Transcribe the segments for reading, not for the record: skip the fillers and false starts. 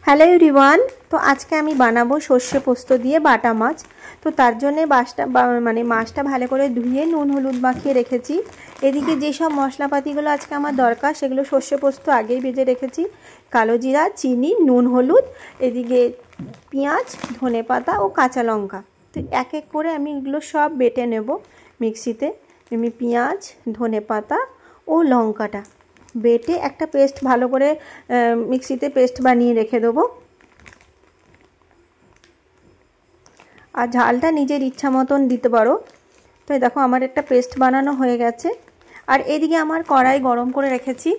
Hello everyone. তো আজকে আমি বানাবো সর্ষে পোস্ত দিয়ে বাটা মাছ। তো তার জন্যে মাছটা ভালো করে ধুয়ে নুন হলুদ মাখিয়ে রেখেছি। এদিকে যেসব মশলাপাতিগুলো আজকে আমার দরকার সেগুলো সর্ষে পোস্ত আগেই ভেজে রেখেছি। কালো জিরা, চিনি, নুন, হলুদ, এদিকে পেঁয়াজ, ধনেপাতা ও কাঁচা লঙ্কা। তো এক এক করে আমি এগুলো সব বেটে নেব মিক্সিতে। আমি পেঁয়াজ, ধনেপাতা ও লঙ্কাটা বেটে একটা পেস্ট ভালো করে মিক্সিতে পেস্ট বানিয়ে রেখে দেবো। আর ঝালটা নিজের ইচ্ছা মতন দিতে পারো। তো দেখো আমার একটা পেস্ট বানানো হয়ে গেছে। আর এদিকে আমার কড়াই গরম করে রেখেছি।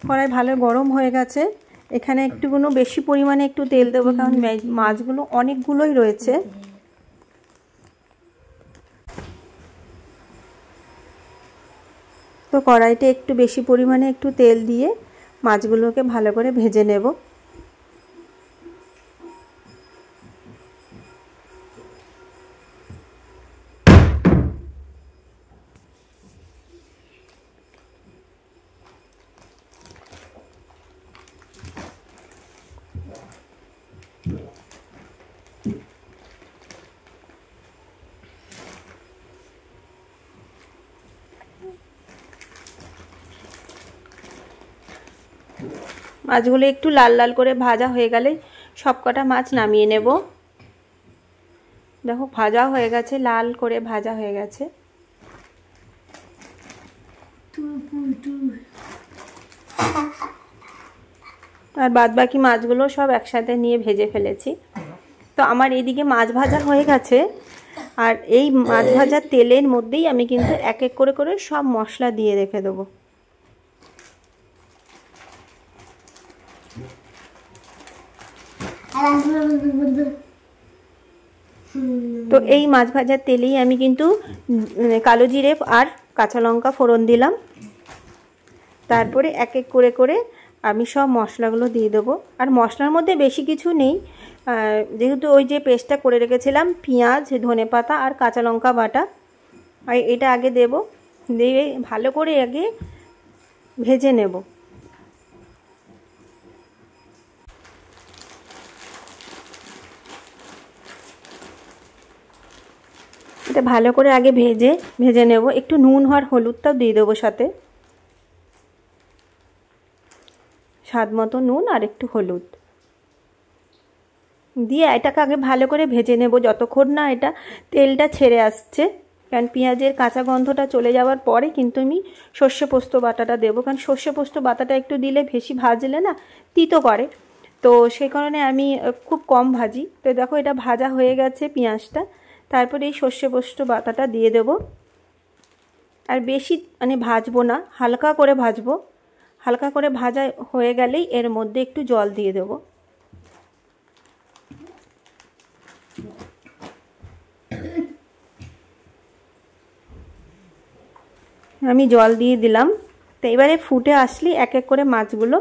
কড়াই ভালো গরম হয়ে গেছে। এখানে একটুকুনো বেশি পরিমাণে একটু তেল দেবো, কারণ মাছগুলো অনেকগুলোই রয়েছে। তো কড়াইতে একটু বেশি পরিমাণে একটু তেল দিয়ে মাছগুলোকে ভালো করে ভেজে নেব। মাছগুলো একটু লাল লাল করে ভাজা হয়ে গেলে সবকটা মাছ নামিয়ে নেব। দেখো ভাজা হয়ে গেছে, লাল করে ভাজা হয়ে গেছে। আর বাদ বাকি মাছগুলো সব একসাথে নিয়ে ভেজে ফেলেছি। তো আমার এইদিকে মাছ ভাজা হয়ে গেছে। আর এই মাছ ভাজার তেলের মধ্যেই আমি কিন্তু এক এক করে করে সব মশলা দিয়ে রেখে দেবো। তো এই মাছ ভাজার তেলেই আমি কিন্তু কালো জিরে আর কাঁচা লঙ্কা ফোড়ন দিলাম। তারপরে এক এক করে করে আমি সব মশলাগুলো দিয়ে দেবো। আর মশলার মধ্যে বেশি কিছু নেই, যেহেতু ওই যে পেস্টটা করে রেখেছিলাম পেঁয়াজ, ধনেপাতা আর কাঁচা লঙ্কা বাটা, আর এটা আগে দেব, দিয়ে ভালো করে আগে ভেজে নেব। এটা ভালো করে আগে ভেজে নেব। একটু নুন আর হলুদটাও দিয়ে দেবো সাথে, স্বাদ মতো নুন আর একটু হলুদ দিয়ে এটাকে আগে ভালো করে ভেজে নেব যতক্ষণ না এটা তেলটা ছেড়ে আসছে। কারণ পেঁয়াজের কাঁচা গন্ধটা চলে যাওয়ার পরে কিন্তু আমি সর্ষে পোস্ত বাটাটা দেবো, কারণ সর্ষে পোস্ত বাটাটা একটু দিলে বেশি ভাজলে না তিতো করে। তো সেই কারণে আমি খুব কম ভাজি। তো দেখো এটা ভাজা হয়ে গেছে পেঁয়াজটা। তারপরে এই সর্ষে পোস্ত বাটাটা দিয়ে দেব। আর বেশি ভাজবো না, হালকা করে ভাজবো। হালকা করে ভাজা হয়ে গেলেই এর মধ্যে একটু জল দিয়ে দেব। আমি জল দিয়ে দিলাম। তো এবারে ফুটে আসলে এক এক করে মাছগুলো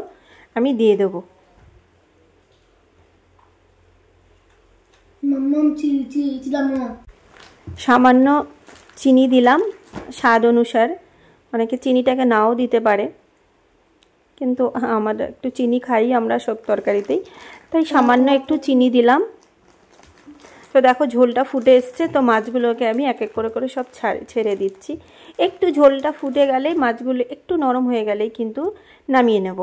আমি দিয়ে দেবো। সামান্য চিনি দিলাম স্বাদ অনুসার। অনেকে চিনিটাকে নাও দিতে পারে, কিন্তু আমরা একটু চিনি খাই আমরা সব তরকারিতেই, তাই সামান্য একটু চিনি দিলাম। তো দেখো ঝোলটা ফুটে এসছে। তো মাছগুলোকে আমি এক এক করে করে সব ছেড়ে দিচ্ছি। একটু ঝোলটা ফুটে গেলেই মাছগুলো একটু নরম হয়ে গেলেই কিন্তু নামিয়ে নেব।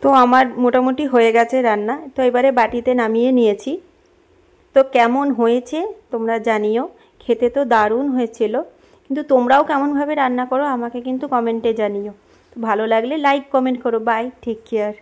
তো আমার মোটামুটি হয়ে গেছে রান্না। তো এবারে বাটিতে নামিয়ে নিয়েছি। তো কেমন হয়েছে তোমরা জানিও। খেতে তো দারুণ হয়েছিল, কিন্তু তোমরাও কেমনভাবে রান্না করো আমাকে কিন্তু কমেন্টে জানিও। তো ভালো লাগলে লাইক কমেন্ট করো। Bye, take care.